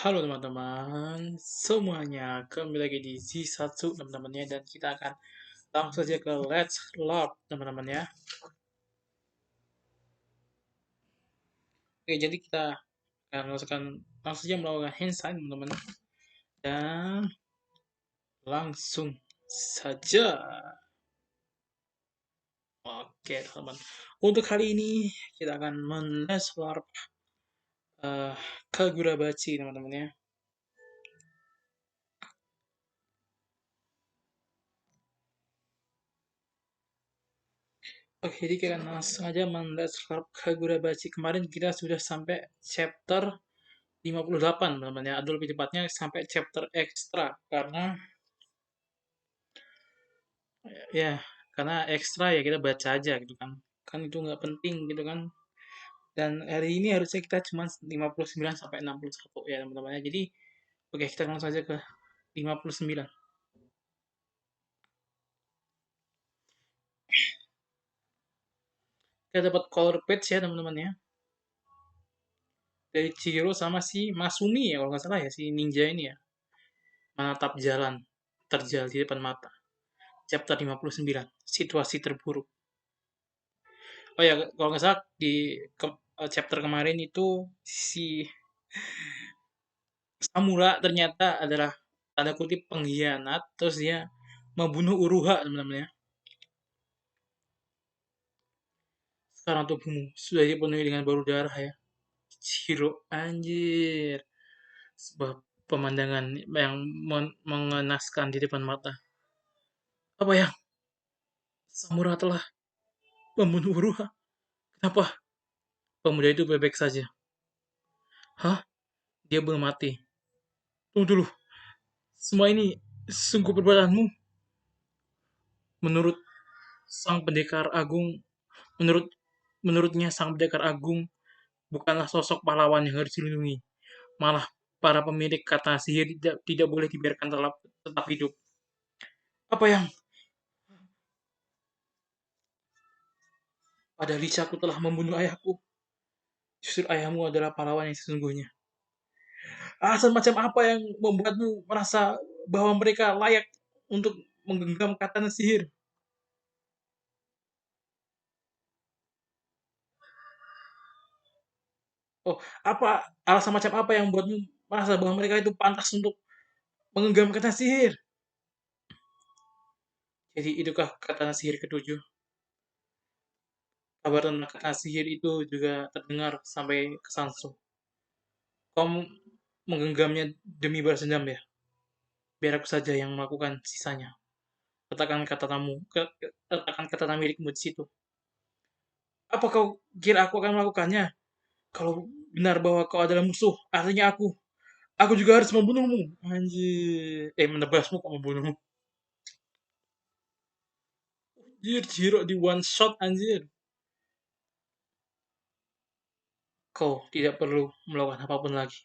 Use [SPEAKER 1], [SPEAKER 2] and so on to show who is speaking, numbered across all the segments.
[SPEAKER 1] Halo teman-teman semuanya, kembali lagi di Z1 teman-temannya, dan kita akan langsung saja ke Let's Love teman-teman ya. Oke, jadi kita akan langsung saja melakukan hand sign teman-teman, dan langsung saja. Oke teman-teman, untuk kali ini kita akan men-Let's Love Kagurabachi teman-teman ya. Oke, jadi kita langsung aja men-Let's Love Kagurabachi. Kemarin kita sudah sampai chapter 58 teman-teman ya, atau lebih tepatnya sampai chapter ekstra, karena ya karena ekstra ya kita baca aja gitu kan, kan itu nggak penting gitu kan. Dan hari ini harusnya kita cuma 59 sampai 61 ya teman-teman ya. Jadi oke, kita langsung saja ke 59. Kita dapat color page ya teman-teman ya, dari Chihiro sama si Masumi ya kalau nggak salah ya, si ninja ini ya, menatap jalan terjal di depan mata. Chapter 59, situasi terburuk. Oh ya, kalau nggak salah di chapter kemarin itu si Samura ternyata adalah tanda kutip pengkhianat, terus dia membunuh Uruha teman-teman ya. Sekarang tubuhmu sudah dipenuhi dengan bau darah ya. Chihiro, anjir. Sebuah pemandangan yang mengenaskan di depan mata. Apa ya? Samura telah membunuh Uruha. Kenapa? Pemuda itu bebek saja. Hah? Dia belum mati. Tunggu dulu. Semua ini sungguh perbuatanmu. Menurut sang pendekar agung, menurut menurutnya sang pendekar agung bukanlah sosok pahlawan yang harus dilindungi. Malah para pemilik kata sihir tidak boleh dibiarkan tetap hidup. Apa yang pada licaku telah membunuh ayahku? Justru ayahmu adalah pahlawan yang sesungguhnya. Alasan macam apa yang membuatmu merasa bahwa mereka layak untuk menggenggam katana sihir? Oh, apa alasan macam apa yang membuatmu merasa bahwa mereka itu pantas untuk menggenggam katana sihir? Jadi itukah katana sihir ketujuh? Kabar tentang katana sihir itu juga terdengar sampai ke Sansu. Kau menggenggamnya demi balas dendam ya? Biar aku saja yang melakukan sisanya. Letakkan katana milikmu di situ. Apa kau kira aku akan melakukannya? Kalau benar bahwa kau adalah musuh, artinya aku juga harus membunuhmu. Anjir. Menebasmu kok membunuhmu. Anjir, Jiro di one shot anjir. Kau tidak perlu melakukan apapun lagi.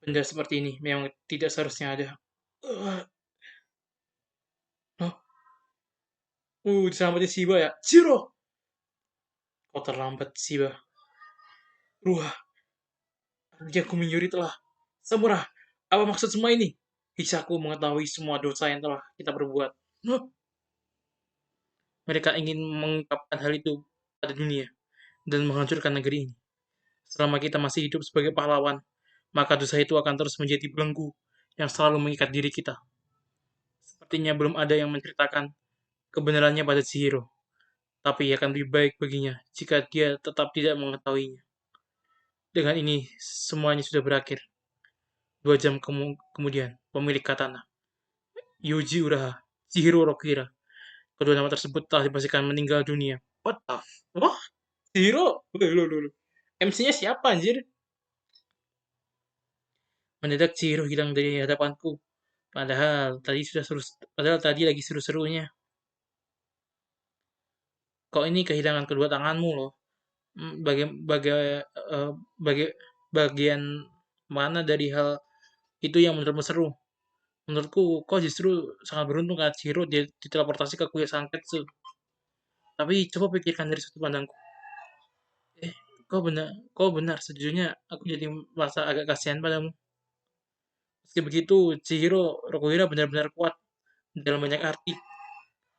[SPEAKER 1] Benda seperti ini memang tidak seharusnya ada. Uh, oh, diselamatkan Shiba ya. Jiro! Kau terlambat, Shiba. Ruah, yang ku menyuri telah. Samurah, apa maksud semua ini? Hisaku mengetahui semua dosa yang telah kita perbuat. Huh? Mereka ingin mengungkapkan hal itu pada dunia dan menghancurkan negeri ini. Selama kita masih hidup sebagai pahlawan, maka dosa itu akan terus menjadi belenggu yang selalu mengikat diri kita. Sepertinya belum ada yang menceritakan kebenarannya pada Chihiro, tapi akan lebih baik baginya jika dia tetap tidak mengetahuinya. Dengan ini, semuanya sudah berakhir. 2 jam kemudian, pemilik katana, Yuji Uraha, Chihiro Rokira, kedua nama tersebut telah dipastikan meninggal dunia. What the f... Wah, Chihiro? Loh. MC-nya siapa anjir? Mendadak Chihiro hilang dari hadapanku. Padahal tadi lagi seru-serunya. Kok ini kehilangan kedua tanganmu loh. Bagi, bagi, bagi, bagian mana dari hal itu yang menurutmu seru? Menurutku, kau justru sangat beruntung karena Chihiro dia diteleportasi ke Kuya Sanketsu. Tapi coba pikirkan dari sudut pandangku. Eh, kau benar. Sejujurnya aku jadi merasa agak kasihan padamu. Meski begitu, Chihiro Rokuhira benar-benar kuat dalam banyak arti.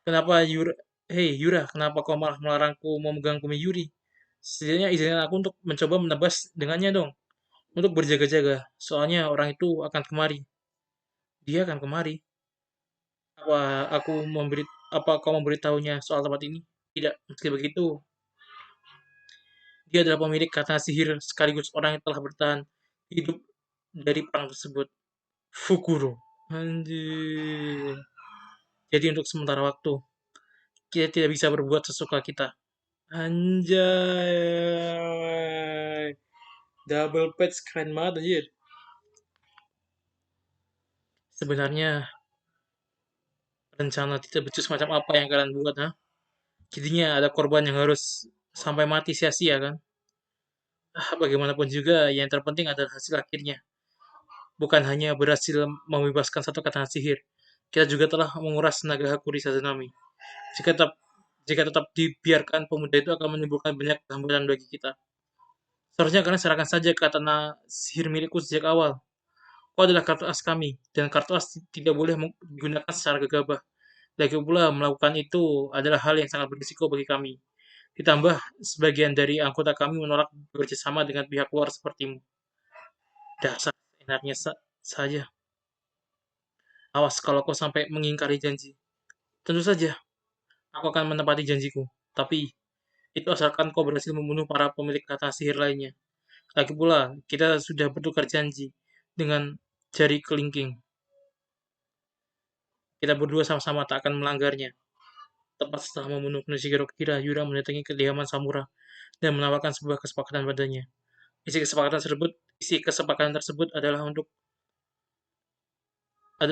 [SPEAKER 1] Kenapa Yura, hei Yura, kenapa kau malah melarangku memegang Kumi Yuri? Setidaknya izinkan aku untuk mencoba menebas dengannya dong, untuk berjaga-jaga. Soalnya orang itu akan kemari. Dia akan kemari. Apa aku memberi, apa kau memberitahunya soal tempat ini? Tidak. Meski begitu, dia adalah pemilik katana sihir sekaligus orang yang telah bertahan hidup dari perang tersebut. Fukuro. Anjir. Jadi untuk sementara waktu, kita tidak bisa berbuat sesuka kita. Anjay. Double patch keren banget anjir. Sebenarnya rencana tidak becus macam apa yang kalian buat, ha? Jadinya ada korban yang harus sampai mati sia-sia kan? Bagaimanapun juga, yang terpenting adalah hasil akhirnya. Bukan hanya berhasil membebaskan satu katana sihir, kita juga telah menguras tenaga Hakuri Sazanami. Jika tetap jika tetap dibiarkan, pemuda itu akan menimbulkan banyak hambatan bagi kita. Seharusnya kalian serahkan saja katana sihir milikku sejak awal. Kau adalah kartu as kami, dan kartu as tidak boleh digunakan secara gegabah. Lagi pula, melakukan itu adalah hal yang sangat berisiko bagi kami. Ditambah, sebagian dari anggota kami menolak bekerjasama dengan pihak luar sepertimu. Dasar enaknya saja. Awas kalau kau sampai mengingkari janji. Tentu saja, aku akan menepati janjiku. Tapi, itu asalkan kau berhasil membunuh para pemilik kata sihir lainnya. Lagi pula, kita sudah bertukar janji dengan jari kelingking. Kita berdua sama-sama tak akan melanggarnya. Tepat setelah membunuh Noshiguro Kira, Yura mendatangi kediaman Samura dan menawarkan sebuah kesepakatan padanya. Isi kesepakatan tersebut adalah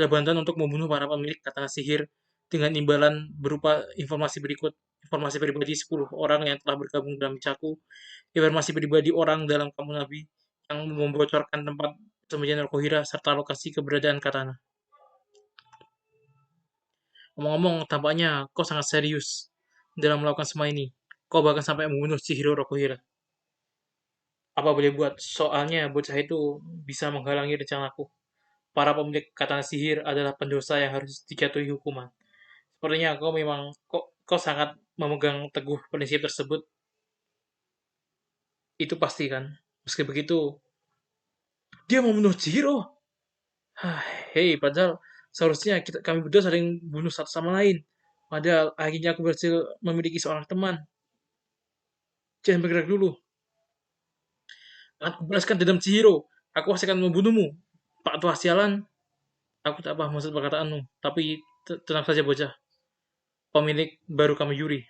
[SPEAKER 1] bantuan untuk membunuh para pemilik katana sihir dengan imbalan berupa informasi berikut: informasi pribadi 10 orang yang telah bergabung dalam Micaku, informasi pribadi orang dalam kamu Nabi yang membocorkan tempat persembunyian Rokuhira serta lokasi keberadaan katana. Ngomong-ngomong, tampaknya kau sangat serius dalam melakukan semua ini. Kau bahkan sampai membunuh Chihiro Rokuhira. Apa boleh buat, soalnya bocah itu bisa menghalangi rencanaku. Para pemilik katana sihir adalah pendosa yang harus dijatuhi hukuman. Sepertinya kau sangat memegang teguh prinsip tersebut. Itu pasti kan. Meski begitu, dia membunuh Chihiro. Hei, padahal seharusnya kami berdua saling bunuh satu sama lain. Padahal akhirnya aku berhasil memiliki seorang teman. Jangan bergerak dulu. Aku balaskan dendam Chihiro. Aku pasti akan membunuhmu. Pak tua sialan. Aku tak paham maksud perkataanmu. Tapi tenang saja bocah. Pemilik baru kami Yuri.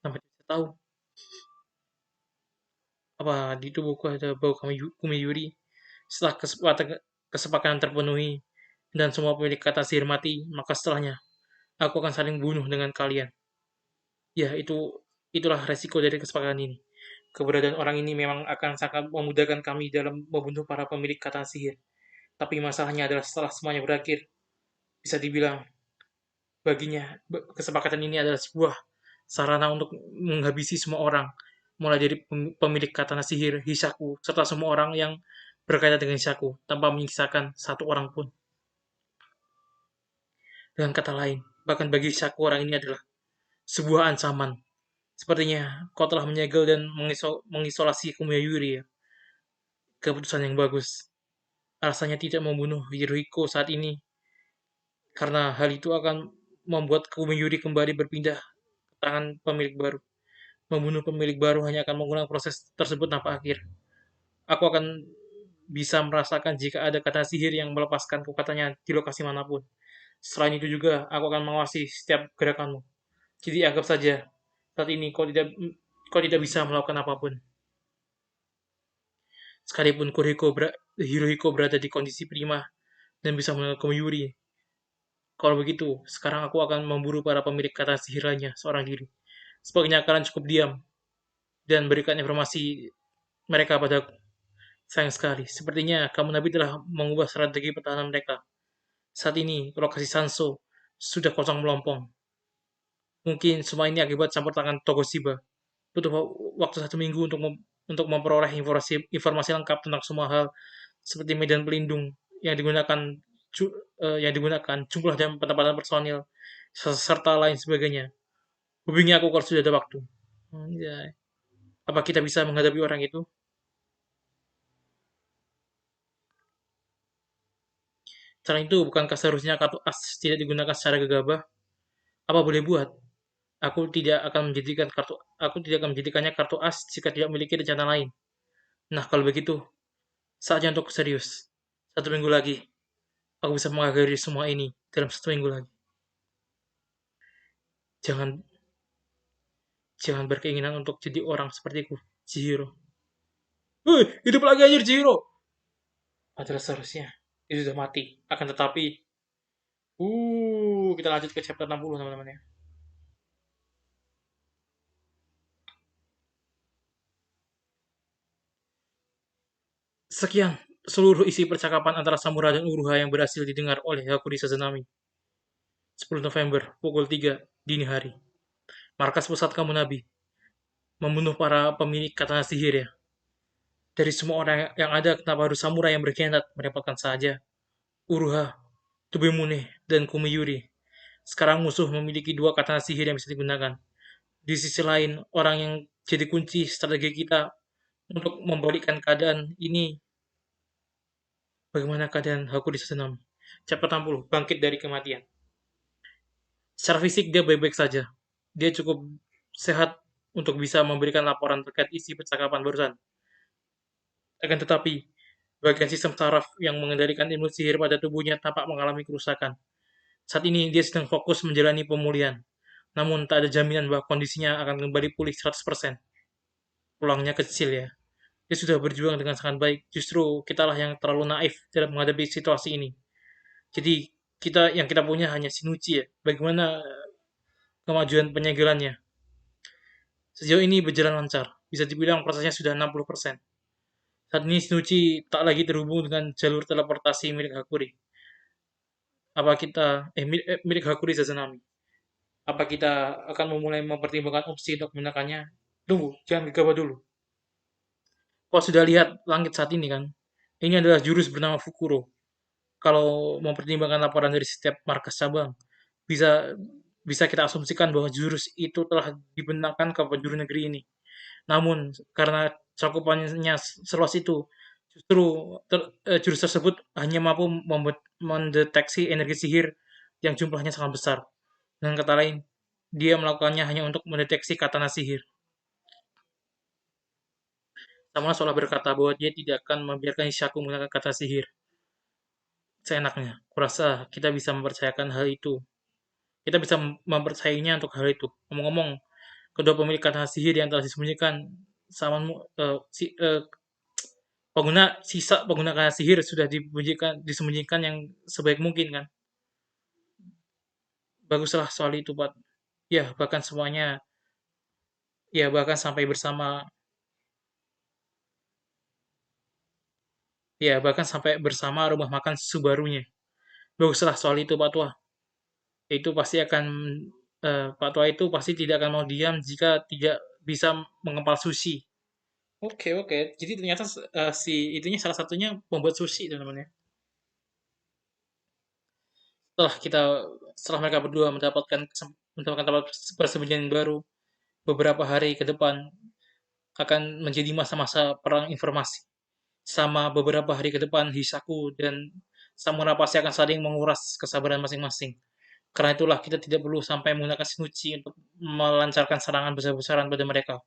[SPEAKER 1] Sampai tidak tahu apa di tubuhku ada bau kami Yuri. Setelah kesepakatan terpenuhi dan semua pemilik kata sihir mati, maka setelahnya aku akan saling bunuh dengan kalian. Ya, itulah resiko dari kesepakatan ini. Keberadaan orang ini memang akan sangat memudahkan kami dalam membunuh para pemilik kata sihir. Tapi masalahnya adalah setelah semuanya berakhir, bisa dibilang baginya kesepakatan ini adalah sebuah sarana untuk menghabisi semua orang, mulai dari pemilik katana sihir, Hisaku, serta semua orang yang berkaitan dengan Hisaku, tanpa menyisakan satu orang pun. Dengan kata lain, bahkan bagi Hisaku orang ini adalah sebuah ancaman. Sepertinya kau telah menyegel dan mengisolasi Kumiya Yuri ya. Keputusan yang bagus. Alasannya tidak membunuh Hirohiko saat ini, karena hal itu akan membuat Kumiya Yuri kembali berpindah ke tangan pemilik baru. Membunuh pemilik baru hanya akan mengulang proses tersebut tanpa akhir. Aku akan bisa merasakan jika ada kata sihir yang melepaskan kekuatannya di lokasi manapun. Selain itu juga, aku akan mengawasi setiap gerakanmu. Jadi anggap saja, saat ini kau tidak bisa melakukan apapun. Sekalipun Hirohiko berada di kondisi prima dan bisa menangkap Yuri. Kalau begitu, sekarang aku akan memburu para pemilik kata sihir lainnya seorang diri. Sebaiknya kalian cukup diam dan berikan informasi mereka padaku. Sayang sekali, sepertinya kamu Nabi telah mengubah strategi pertahanan mereka. Saat ini, lokasi Sanso sudah kosong melompong. Mungkin semua ini akibat campur tangan Togoshiba. butuh waktu 1 minggu untuk memperoleh informasi lengkap tentang semua hal seperti medan pelindung yang digunakan, jumlah dan penempatan personil, serta lain sebagainya. Hubungi aku kalau sudah ada waktu. Anjay. Apa kita bisa menghadapi orang itu? Selain itu, bukankah seharusnya kartu as tidak digunakan secara gegabah? Apa boleh buat? Aku tidak akan menjadikannya kartu as jika tidak memiliki rencana lain. Nah, kalau begitu, saatnya untuk serius. 1 minggu lagi, aku bisa mengakhiri semua ini dalam 1 minggu lagi. Jangan jangan berkeinginan untuk jadi orang sepertiku, Chihiro. Woi, hidup lagi anjir Chihiro. Adalah seharusnya itu sudah mati. Akan tetapi, kita lanjut ke chapter 60 teman-teman ya. Sekian seluruh isi percakapan antara Samura dan Uruha yang berhasil didengar oleh Hakuri Sazanami. 10 November, pukul 3 dini hari. Markas pusat Kamunabi membunuh para pemilik katana sihir ya. Dari semua orang yang ada, kenapa harus samurai yang berkhianat? Merepotkan saja. Uruha, Tubemune, dan Kumiyuri. Sekarang musuh memiliki 2 katana sihir yang bisa digunakan. Di sisi lain, orang yang jadi kunci strategi kita untuk membalikkan keadaan ini. Bagaimana keadaan Hakuri Sazanami? Chapter 60, bangkit dari kematian. Secara fisik dia baik-baik saja. Dia cukup sehat untuk bisa memberikan laporan terkait isi percakapan barusan. Akan tetapi, bagian sistem saraf yang mengendalikan ilmu sihir pada tubuhnya tampak mengalami kerusakan. Saat ini dia sedang fokus menjalani pemulihan. Namun tak ada jaminan bahwa kondisinya akan kembali pulih 100%. Pulangnya kecil ya. Dia sudah berjuang dengan sangat baik. Justru kitalah yang terlalu naif dalam menghadapi situasi ini. Jadi kita punya hanya Shinichi ya. Bagaimana kemajuan penyegelannya? Sejauh ini berjalan lancar. Bisa dibilang prosesnya sudah 60%. Saat ini Shinichi tak lagi terhubung dengan jalur teleportasi milik Hakuri. Milik Hakuri Sazanami. Apa kita akan memulai mempertimbangkan opsi untuk menggunakannya? Tunggu, jangan gegabah dulu. Kau sudah lihat langit saat ini kan? Ini adalah jurus bernama Fukuro. Kalau mempertimbangkan laporan dari setiap markas cabang, bisa bisa kita asumsikan bahwa jurus itu telah dibentangkan ke penjuru negeri ini. Namun karena cakupannya seluas itu, justru jurus tersebut hanya mampu mendeteksi energi sihir yang jumlahnya sangat besar. Dengan kata lain, dia melakukannya hanya untuk mendeteksi katana sihir. Sama seolah berkata bahwa dia tidak akan membiarkan Hishaku menggunakan kata sihir seenaknya. Kurasa kita bisa mempercayakan hal itu. Kita bisa mempercayainya untuk hal itu. Ngomong-ngomong, kedua pemilik kata sihir yang telah disembunyikan sama pengguna kata sihir sudah disembunyikan yang sebaik mungkin kan. Baguslah soal itu, Pak. Ya, bahkan sampai bersama rumah makan Subarunya. Baguslah soal itu, Pak Tua. Itu pasti akan Pak Tua itu pasti tidak akan mau diam jika tidak bisa mengempal sushi. Oke, oke. Jadi ternyata si itunya salah satunya pembuat sushi, teman-teman ya. Setelah kita setelah mereka berdua mendapatkan tempat persembunyian baru, beberapa hari ke depan akan menjadi masa-masa perang informasi. Sama beberapa hari ke depan, Hisaku dan Samura pasti akan saling menguras kesabaran masing-masing. Karena itulah kita tidak perlu sampai menggunakan Shinuchi untuk melancarkan serangan besar-besaran pada mereka.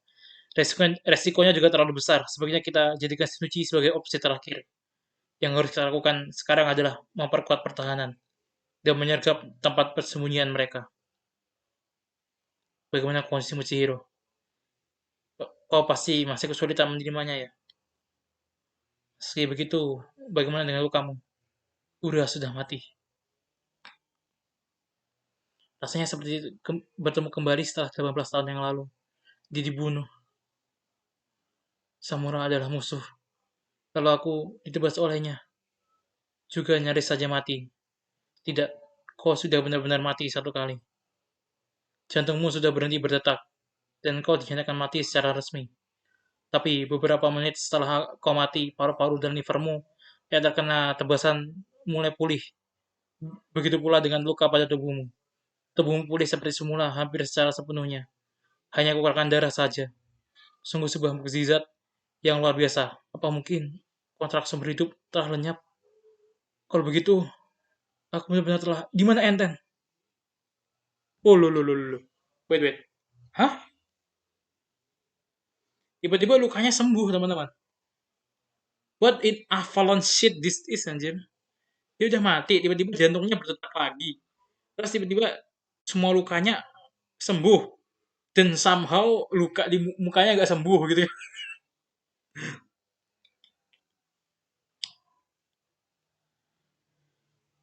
[SPEAKER 1] Resikonya juga terlalu besar. Sebaiknya kita jadikan Shinuchi sebagai opsi terakhir. Yang harus kita lakukan sekarang adalah memperkuat pertahanan dan menyergap tempat persembunyian mereka. Bagaimana kondisi Muchihiro? Kau pasti masih kesulitan menerimanya ya. Meski begitu, bagaimana dengan lukamu? Udah sudah mati. Rasanya seperti bertemu kembali setelah 18 tahun yang lalu. Dia dibunuh. Samura adalah musuh. Lalu aku ditebas olehnya. Juga nyaris saja mati. Tidak, kau sudah benar-benar mati satu kali. Jantungmu sudah berhenti berdetak. dan kau dinyatakan mati secara resmi. Tapi beberapa menit setelah kau mati, paru-paru dan livermu yang terkena tebasan mulai pulih. Begitu pula dengan luka pada tubuhmu. Tubuhmu pulih seperti semula hampir secara sepenuhnya. Hanya kekurangan darah saja. Sungguh sebuah mukjizat yang luar biasa. Apa mungkin kontrak seumur hidup telah lenyap? Kalau begitu, aku benar-benar telah... Di mana enten? Oh, lo, lo, lo, lo. Wait, wait. Hah? Tiba-tiba lukanya sembuh, teman-teman. What in Avalon shit this is, anjir? Dia udah mati, tiba-tiba jantungnya berdetak lagi. Terus tiba-tiba semua lukanya sembuh. Dan somehow luka di mukanya gak sembuh gitu ya.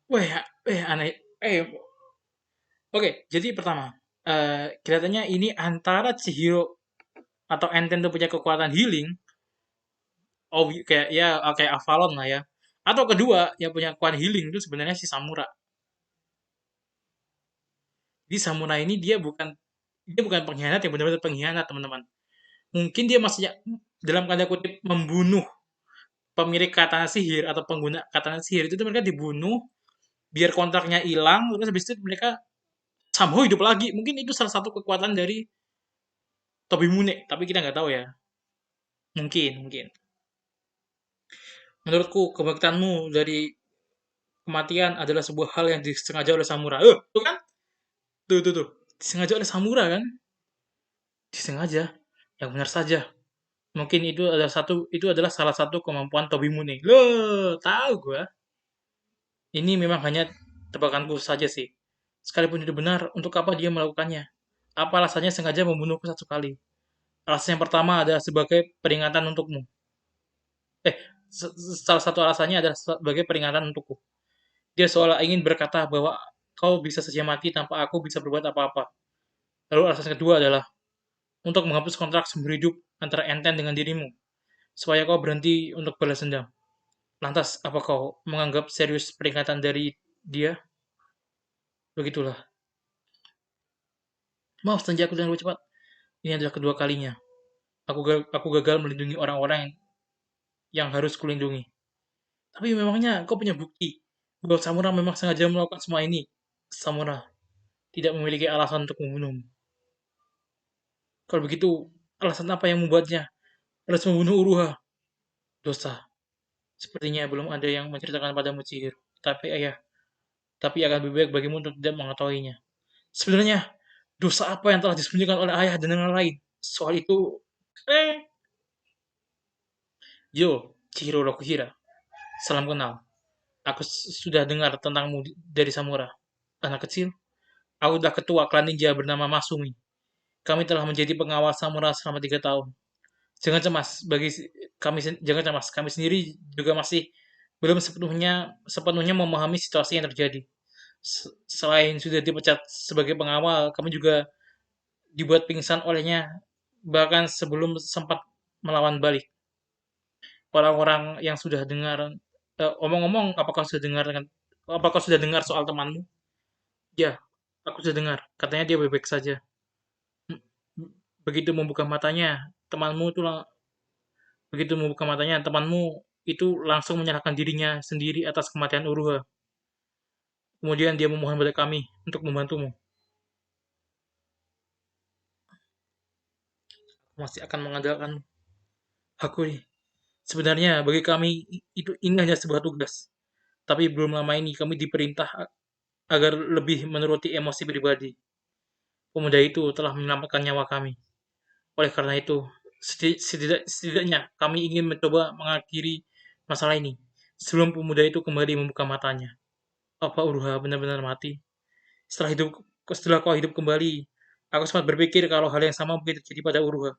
[SPEAKER 1] Wah, aneh. Oke, jadi pertama, kelihatannya ini antara Chihiro atau Enten tuh punya kekuatan healing, oh kayak ya kayak Avalon lah ya. Atau kedua, yang punya kekuatan healing itu sebenarnya si Samura. Jadi Samura ini dia bukan pengkhianat yang benar-benar pengkhianat, teman-teman. Mungkin dia masih dalam tanda kutip membunuh pemilik katana sihir atau pengguna katana sihir itu tuh mereka dibunuh biar kontraknya hilang terus habis itu mereka somehow hidup lagi. Mungkin itu salah satu kekuatan dari Tobi Mune, tapi kita nggak tahu ya. Mungkin. Menurutku kebangkitanmu dari kematian adalah sebuah hal yang disengaja oleh Samura. Tuh kan? Tuh. Disengaja oleh Samura kan? Disengaja. Yang benar saja. Mungkin itu adalah salah satu kemampuan Tobi Mune. Loh, tahu gua. Ini memang hanya tebakanku saja sih. Sekalipun itu benar, untuk apa dia melakukannya? Apa alasannya sengaja membunuhku satu kali? Alasan yang pertama adalah sebagai peringatan untukmu. Eh, salah satu alasannya adalah sebagai peringatan untukku. Dia seolah ingin berkata bahwa kau bisa saja mati tanpa aku bisa berbuat apa-apa. Lalu alasan kedua adalah untuk menghapus kontrak seumur hidup antara Enten dengan dirimu, supaya kau berhenti untuk balas dendam. Lantas, apa kau menganggap serius peringatan dari dia? Begitulah. Maaf, aku dengan cepat. Ini adalah kedua kalinya. Aku gagal melindungi orang-orang yang harus kulindungi. Tapi memangnya kau punya bukti bahwa Samura memang sengaja melakukan semua ini? Samura tidak memiliki alasan untuk membunuhmu. Kalau begitu, alasan apa yang membuatnya harus membunuh Uruha? Dosa. Sepertinya belum ada yang menceritakan padamu sihir. Tapi akan lebih baik bagimu untuk tidak mengetahuinya. Sebenarnya, dosa apa yang telah disembunyikan oleh ayah dan yang lain? Soal itu, Yo, Chihiro Rokuhira. Salam kenal. Aku sudah dengar tentangmu dari Samura. Anak kecil, aku adalah ketua klan ninja bernama Masumi. Kami telah menjadi pengawal Samura selama 3 tahun. Jangan cemas, jangan cemas. Kami sendiri juga masih belum sepenuhnya memahami situasi yang terjadi. Selain sudah dipecat sebagai pengawal, kami juga dibuat pingsan olehnya bahkan sebelum sempat melawan balik. Orang-orang yang sudah dengar omong-omong, apakah sudah dengar soal temanmu? Ya, aku sudah dengar. Katanya dia baik-baik saja. Begitu membuka matanya, temanmu itu begitu membuka matanya, temanmu itu langsung menyalahkan dirinya sendiri atas kematian Uruha. Kemudian dia memohon pada kami untuk membantumu. Aku masih akan mengandalkan aku nih. Sebenarnya bagi kami ini hanya sebuah tugas. Tapi belum lama ini kami diperintah agar lebih menuruti emosi pribadi. Pemuda itu telah menyelamatkan nyawa kami. Oleh karena itu, setidaknya kami ingin mencoba mengakhiri masalah ini sebelum pemuda itu kembali membuka matanya. Apa Uruha benar-benar mati? Setelah kau hidup kembali, aku sempat berpikir kalau hal yang sama mungkin terjadi pada Uruha.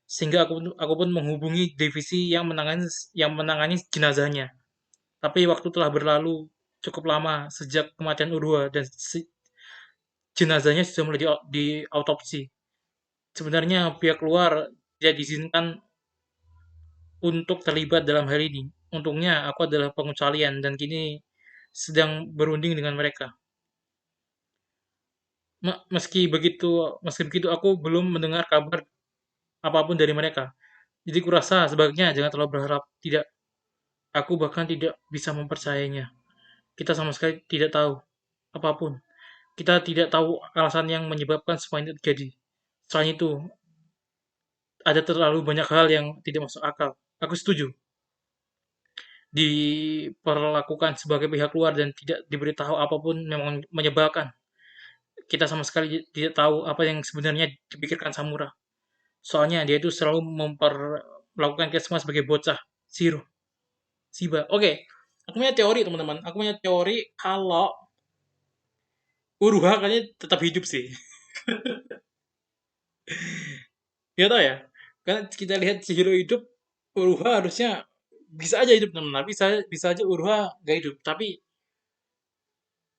[SPEAKER 1] Sehingga aku pun menghubungi divisi yang menangani jenazahnya. Tapi waktu telah berlalu cukup lama sejak kematian Uruha dan jenazahnya sudah mulai diautopsi. Sebenarnya pihak luar tidak diizinkan untuk terlibat dalam hal ini. Untungnya aku adalah pengecualian dan kini sedang berunding dengan mereka. Meski begitu aku belum mendengar kabar apapun dari mereka. Jadi kurasa sebaiknya jangan terlalu berharap. Tidak, aku bahkan tidak bisa mempercayainya. Kita sama sekali tidak tahu apapun. Kita tidak tahu alasan yang menyebabkan semua ini terjadi. Selain itu, ada terlalu banyak hal yang tidak masuk akal. Aku setuju diperlakukan sebagai pihak luar dan tidak diberitahu apapun memang menyebalkan. Kita sama sekali tidak tahu apa yang sebenarnya dipikirkan Samura. Soalnya dia itu selalu melakukan kita semua sebagai bocah. Zero. Siba. Oke. Aku punya teori teman-teman. Aku punya teori kalau Uruha kayaknya tetap hidup sih. Gak tau ya. Karena kita lihat Chihiro hidup, Uruha harusnya bisa aja hidup teman-teman. Bisa bisa aja Uruha gak hidup. Tapi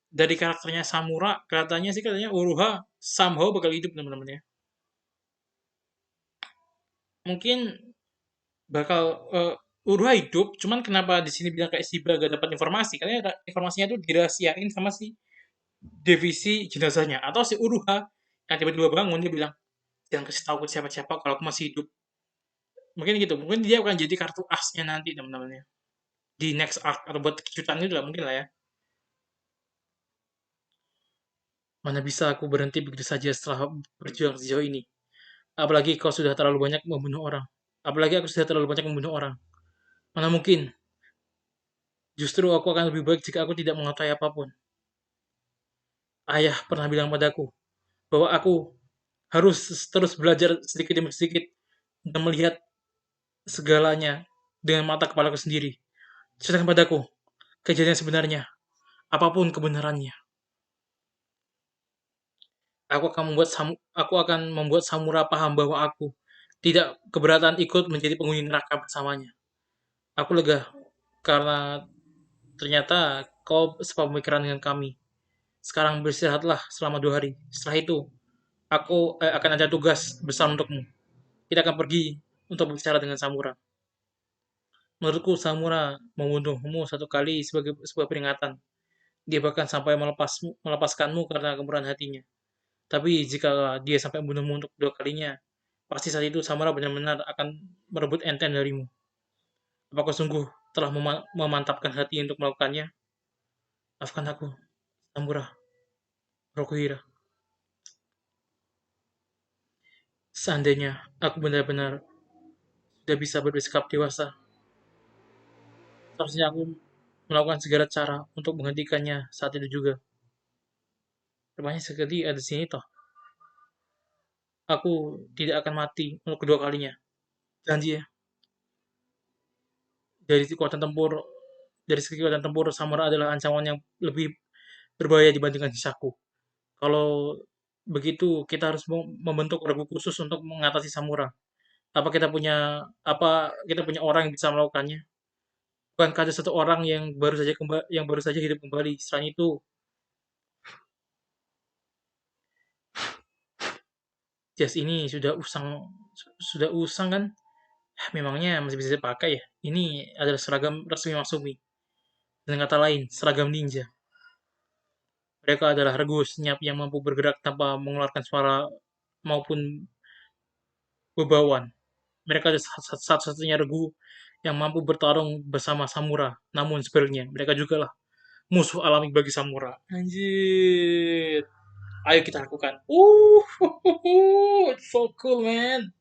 [SPEAKER 1] dari karakternya Samura, katanya Uruha somehow bakal hidup teman-teman ya. Mungkin bakal Uruha hidup, cuman kenapa di sini bilang kayak Shiba gak dapat informasi? Karena informasinya tuh dirahasiain sama si divisi jenazahnya. Atau si Uruha yang tiba-tiba bangun dia bilang, jangan kasih tahu ke siapa-siapa kalau aku masih hidup. Mungkin gitu. Mungkin dia akan jadi kartu asnya nanti teman-teman ya. Di next arc atau buat kejutan itu lah mungkin lah ya. Mana bisa aku berhenti begitu saja setelah berjuang sejauh ini. Apalagi kau sudah terlalu banyak membunuh orang. Apalagi aku sudah terlalu banyak membunuh orang. Mana mungkin? Justru aku akan lebih baik jika aku tidak mengetahui apapun. Ayah pernah bilang padaku bahwa aku harus terus belajar sedikit demi sedikit dan melihat segalanya dengan mata kepalaku sendiri. Ceritakan padaku kejadian sebenarnya, apapun kebenarannya. Aku akan membuat Samura paham bahwa aku tidak keberatan ikut menjadi penghuni neraka bersamanya. Aku lega karena ternyata kau sepemikiran dengan kami. Sekarang beristirahatlah selama 2 hari. Setelah itu, aku akan ada tugas besar untukmu. Kita akan pergi untuk berbicara dengan Samura. Menurutku Samura membunuhmu satu kali sebagai sebuah peringatan. Dia bahkan sampai melepaskanmu karena kemurahan hatinya. Tapi jika dia sampai membunuhmu untuk kedua kalinya, pasti saat itu Samura benar-benar akan merebut enten darimu. Apakah sungguh telah memantapkan hati untuk melakukannya? Maafkan aku, Samura, Rokuhira. Seandainya aku benar-benar sudah bisa bersikap dewasa, seharusnya aku melakukan segala cara untuk menghentikannya saat itu juga. Rupanya sekali ada di sini toh. Aku tidak akan mati untuk kedua kalinya. Janji ya. Dari kekuatan tempur, dari segi kekuatan tempur, Samura adalah ancaman yang lebih berbahaya dibandingkan sisaku. Kalau begitu, kita harus membentuk regu khusus untuk mengatasi Samura. Apa kita punya orang yang bisa melakukannya? Bukankah ada satu orang yang baru saja hidup kembali? Selain itu, jas ini sudah usang kan? Memangnya masih bisa dipakai ya? Ini adalah seragam resmi Masumi. Dengan kata lain, seragam ninja. Mereka adalah regu senyap yang mampu bergerak tanpa mengeluarkan suara maupun bebauan. Mereka adalah satu-satunya regu yang mampu bertarung bersama Samura. Namun sebenarnya mereka juga lah musuh alami bagi Samura. Anjir. Ayo kita lakukan. It's so cool man.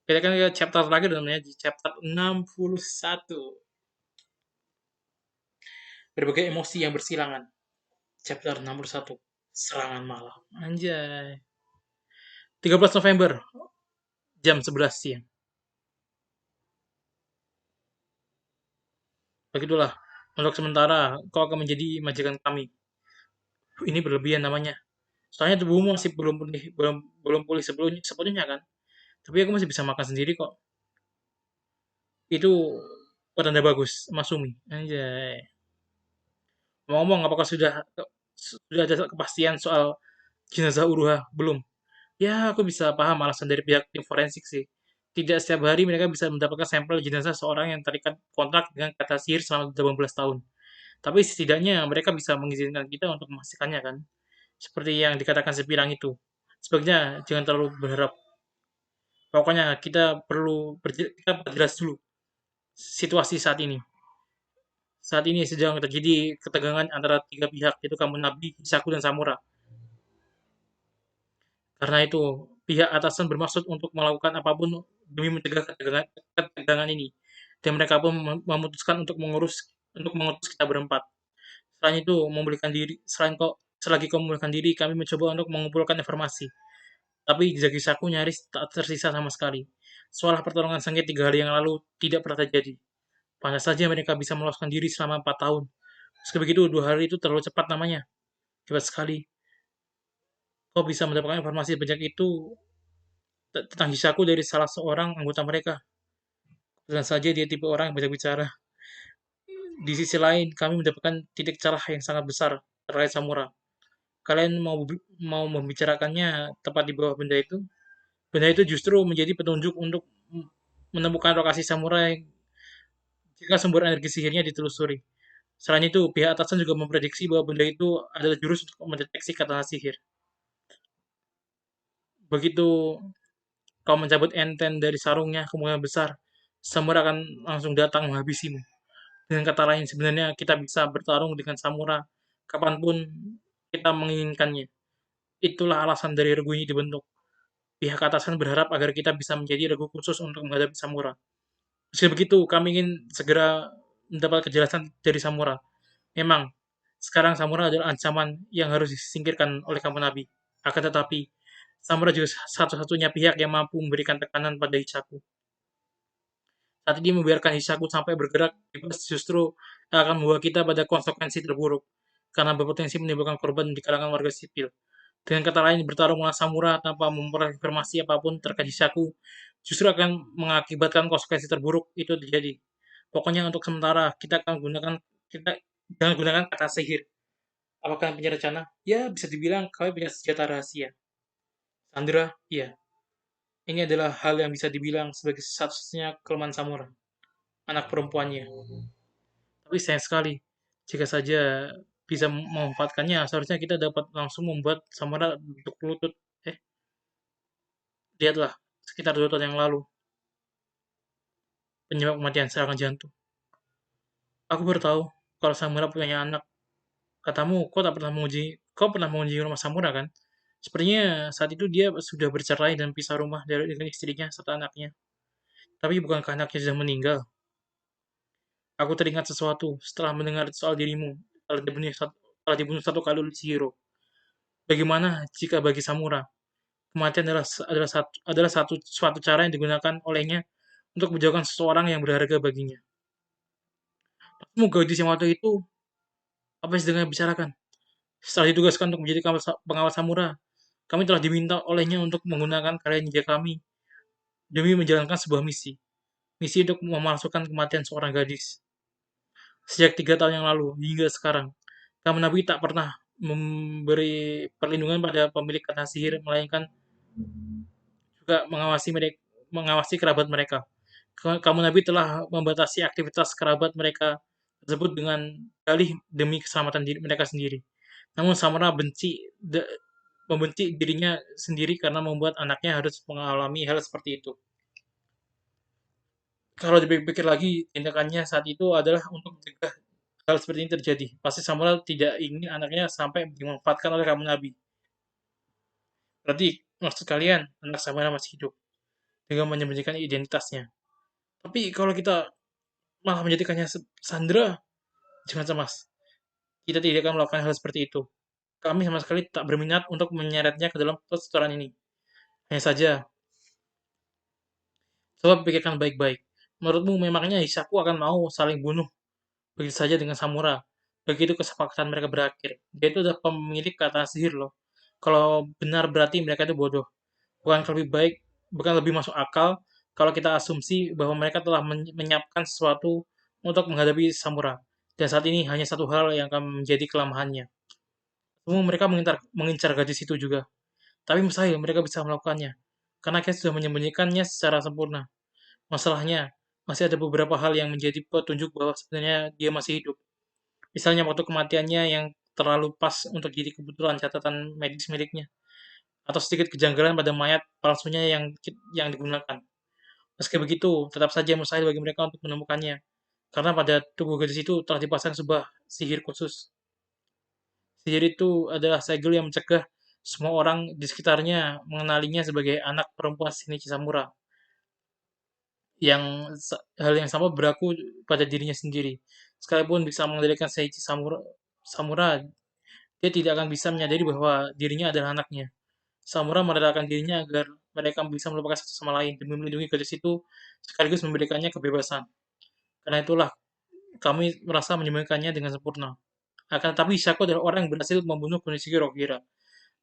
[SPEAKER 1] Kita kan ke chapter terakhir namanya di chapter 61. Berbagai emosi yang bersilangan. Chapter 61. Serangan malam. Anjay. 13 November jam 11 siang. Begitulah. Untuk sementara kau akan menjadi majikan kami. Ini berlebihan namanya. Soalnya tubuhmu masih belum pulih sepenuhnya kan. Tapi aku masih bisa makan sendiri kok. Itu pertanda bagus, Masumi. Anjay. Ngomong apakah sudah ada kepastian soal jenazah Uruha? Belum. Ya, aku bisa paham alasan dari pihak tim forensik sih. Tidak setiap hari mereka bisa mendapatkan sampel jenazah seorang yang terikat kontrak dengan kata sihir selama 18 tahun. Tapi setidaknya mereka bisa mengizinkan kita untuk memastikannya kan. Seperti yang dikatakan Sepirang itu. Sebaiknya jangan terlalu berharap. Pokoknya kita perjelas dulu situasi saat ini. Saat ini sedang terjadi ketegangan antara tiga pihak, yaitu Kamu Nabi, Hisaku, dan Samura. Karena itu, pihak atasan bermaksud untuk melakukan apapun demi mencegah ketegangan ini. Dan mereka pun memutuskan untuk mengutus kita berempat. Selagi kau memulihkan diri, kami mencoba untuk mengumpulkan informasi. Tapi jejak Hisaku nyaris tak tersisa sama sekali. Soal pertolongan Sengit 3 hari yang lalu tidak pernah terjadi. Pantas saja mereka bisa meloloskan diri selama 4 tahun. Meski begitu, 2 hari itu terlalu cepat namanya. Cepat sekali. Kau bisa mendapatkan informasi sebanyak itu tentang Hisaku dari salah seorang anggota mereka. Kebetulan saja dia tipe orang yang banyak bicara. Di sisi lain, kami mendapatkan titik celah yang sangat besar terkait Samura. Kalian mau membicarakannya tepat di bawah benda itu? Benda itu justru menjadi petunjuk untuk menemukan lokasi samurai jika sumber energi sihirnya ditelusuri. Selain itu, pihak atasan juga memprediksi bahwa benda itu adalah jurus untuk mendeteksi kata sihir. Begitu kau mencabut enten dari sarungnya, kemungkinan besar samurai akan langsung datang menghabisimu. Dengan kata lain, sebenarnya kita bisa bertarung dengan samurai kapanpun kita menginginkannya. Itulah alasan dari regu ini dibentuk. Pihak atasan berharap agar kita bisa menjadi regu khusus untuk menghadapi samurai. Meski begitu, kami ingin segera mendapat kejelasan dari Samura. Memang, sekarang Samura adalah ancaman yang harus disingkirkan oleh kamu Nabi. Akan tetapi, Samura juga satu-satunya pihak yang mampu memberikan tekanan pada Hisaku. Saat ini membiarkan Hisaku sampai bergerak bebas justru akan membawa kita pada konsekuensi terburuk, karena berpotensi menimbulkan korban di kalangan warga sipil. Dengan kata lain, bertarung melawan Samura tanpa memperoleh informasi apapun terkait Hisaku justru akan mengakibatkan konsekuensi terburuk itu terjadi. Pokoknya untuk sementara kita jangan gunakan kata sihir. Apakah punya rencana? Ya, bisa dibilang kami punya senjata rahasia. Sandra, iya. Ini adalah hal yang bisa dibilang sebagai satu-satunya kelemahan Samura, anak perempuannya. Tapi sayang sekali, jika saja bisa memanfaatkannya, seharusnya kita dapat langsung membuat Samura bentuk lutut. Eh, lihatlah, sekitar 2 tahun yang lalu, penyebab kematian serangan jantung. Aku baru tahu kalau Samura punya anak. Katamu, kau pernah mengunjungi rumah Samura kan? Sepertinya saat itu dia sudah bercerai dan pisah rumah dengan istrinya serta anaknya. Tapi bukankah anaknya sudah meninggal? Aku teringat sesuatu setelah mendengar soal dirimu telah dibunuh 1 kali oleh Chihiro. Bagaimana jika bagi Samura, kematian adalah suatu cara yang digunakan olehnya untuk menjauhkan seseorang yang berharga baginya. Kamu gadis yang waktu itu apa yang sedang bicarakan? Setelah ditugaskan untuk menjadi pengawal Samura, kami telah diminta olehnya untuk menggunakan karya ninja kami demi menjalankan sebuah misi. Misi untuk memalsukan kematian seorang gadis. Sejak 3 tahun yang lalu hingga sekarang, Kamu Nabi tak pernah memberi perlindungan pada pemilik kata sihir, melainkan juga mengawasi kerabat mereka. Kamu Nabi telah membatasi aktivitas kerabat mereka tersebut dengan dalih demi keselamatan diri mereka sendiri. Namun Samara membenci dirinya sendiri karena membuat anaknya harus mengalami hal seperti itu. Kalau dipikir lagi, tindakannya saat itu adalah untuk mencegah hal seperti ini terjadi. Pasti Samuel tidak ingin anaknya sampai dimanfaatkan oleh kamu Nabi. Berarti maksud kalian anak Samuel masih hidup dengan menyembunyikan identitasnya. Tapi kalau kita malah menjadikannya Sandra, jangan cemas. Kita tidak akan melakukan hal seperti itu. Kami sama sekali tak berminat untuk menyeretnya ke dalam perseteruan ini. Hanya saja, coba pikirkan baik-baik. Menurutmu memangnya Hisaku akan mau saling bunuh begitu saja dengan Samura? Begitu kesepakatan mereka berakhir. Dia itu adalah pemilik kata sihir loh. Kalau benar berarti mereka itu bodoh. Bukan lebih baik, bukan lebih masuk akal kalau kita asumsi bahwa mereka telah menyiapkan sesuatu untuk menghadapi Samura. Dan saat ini hanya satu hal yang akan menjadi kelemahannya. Semua mereka mengincar gadis itu juga. Tapi mustahil mereka bisa melakukannya. Karena Ken sudah menyembunyikannya secara sempurna. Masalahnya, masih ada beberapa hal yang menjadi petunjuk bahwa sebenarnya dia masih hidup. Misalnya waktu kematiannya yang terlalu pas untuk jadi kebetulan catatan medis miliknya. atau sedikit kejanggalan pada mayat palsunya yang digunakan. Meski begitu, tetap saja mustahil bagi mereka untuk menemukannya, karena pada tubuh gadis itu telah dipasang sebuah sihir khusus. Sihir itu adalah segel yang mencegah semua orang di sekitarnya mengenalinya sebagai anak perempuan Shinichi Samura. Hal yang sama berlaku pada dirinya sendiri. Sekalipun bisa mengendalikan Shinichi Samura, dia tidak akan bisa menyadari bahwa dirinya adalah anaknya. Samura merelakan dirinya agar mereka bisa melupakan satu sama lain demi melindungi gadis itu sekaligus memberikannya kebebasan. Karena itulah kami merasa menyembunyikannya dengan sempurna. Akan tetapi Hisako adalah orang yang berhasil membunuh Konosuke Rohira.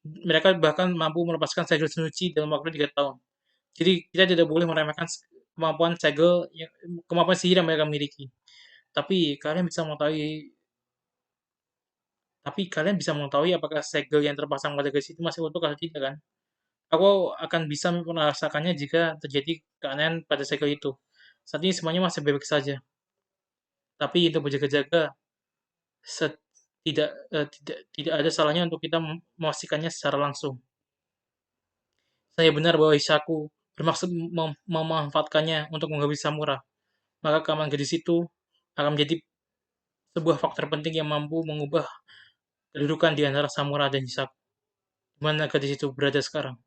[SPEAKER 1] Mereka bahkan mampu melepaskan segel Shinichi dalam waktu 3 tahun. Jadi kita tidak boleh meremehkan kemampuan sihir yang mereka miliki. Tapi kalian bisa mengetahui tapi kalian bisa mengetahui apakah segel yang terpasang pada gadis itu masih utuh atau tidak kan? Aku akan bisa merasakannya jika terjadi keanehan pada segel itu. Saat ini semuanya masih baik saja. Tapi untuk berjaga-jaga, tidak ada salahnya untuk kita memastikannya secara langsung. Saya benar bahwa Hishaku bermaksud memanfaatkannya untuk menghabisi Samura. Maka keamanan gadis itu akan menjadi sebuah faktor penting yang mampu mengubah kedudukan di antara Samura dan Hisako. Di mana gadis itu berada sekarang?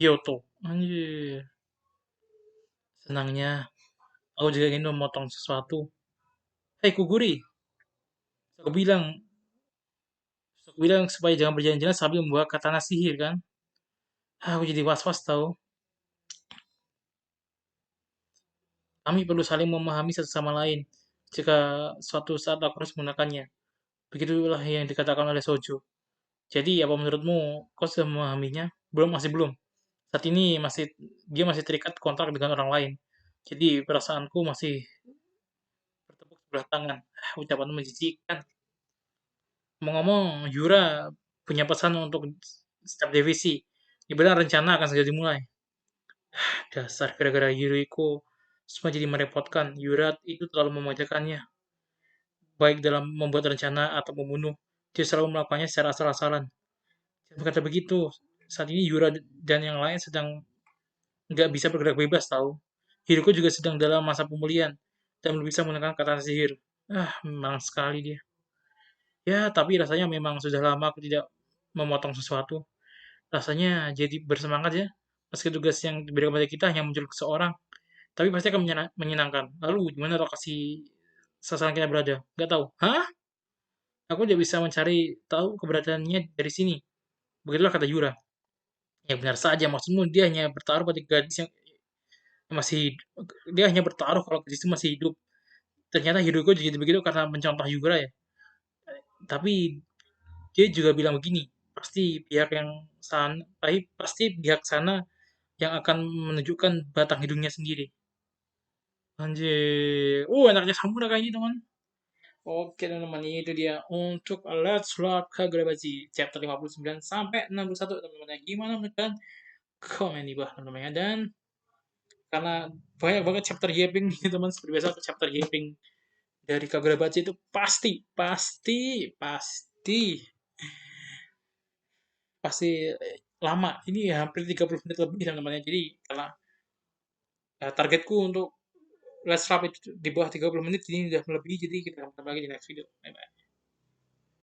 [SPEAKER 1] Kyoto. Anjir. Senangnya, aku juga ingin memotong sesuatu. Hei Kuguri, aku bilang, aku bilang supaya jangan berjalan-jalan sambil membawa katana sihir kan? Aku jadi was-was tahu. Kami perlu saling memahami satu sama lain jika suatu saat aku harus menggunakannya. Begitulah yang dikatakan oleh Sojo. Jadi apa menurutmu kau sudah memahaminya? Belum, masih belum. Saat ini dia masih terikat kontrak dengan orang lain. Jadi perasaanku masih bertepuk sebelah tangan. Ucapanmu menjijikkan. Ngomong-ngomong, Yura punya pesan untuk setiap divisi. Ibarat rencana akan segera dimulai. Dasar gara-gara Yuriko semua jadi merepotkan. Yura itu terlalu memanjakannya. Baik dalam membuat rencana atau membunuh. Dia selalu melakukannya secara asal-asalan. Jangan berkata begitu. Saat ini Yura dan yang lain sedang nggak bisa bergerak bebas tahu. Hiroko juga sedang dalam masa pemulihan dan belum bisa menggunakan kata sihir. Memang sekali dia. Ya, tapi rasanya memang sudah lama aku tidak memotong sesuatu. Rasanya jadi bersemangat ya. Meski tugas yang diberikan pada kita hanya muncul seorang, tapi pasti akan menyenangkan. Lalu, di mana lokasi sasaran kita berada? Nggak tahu. Hah? Aku tidak bisa mencari tahu keberadaannya dari sini. Begitulah kata Yura. Ya benar saja, maksudmu dia hanya bertaruh pada gadis yang masih dia hanya bertaruh kalau gadis itu masih hidup. Ternyata Hiroko jadi begitu karena mencontoh Yura ya. Tapi dia juga bilang begini, pasti pihak sana yang akan menunjukkan batang hidungnya sendiri. Anjir. Enaknya Samura kayak gitu, teman. Oke, teman-teman, ini itu dia untuk Let's Rock Kagurabachi chapter 59 sampai 61, teman-teman. Gimana menurut kalian? Komen di bawah, teman-teman ya. Dan karena banyak banget chapter yapping nih, teman. Seperti biasa, chapter yapping dari Kagurabachi itu pasti pasti lama. Ini hampir 30 menit lebih, teman-teman ya. Jadi, karena targetku untuk Let's Wrap itu di bawah 30 menit, ini udah melebihi, jadi kita ketemu lagi di next video. Bye-bye.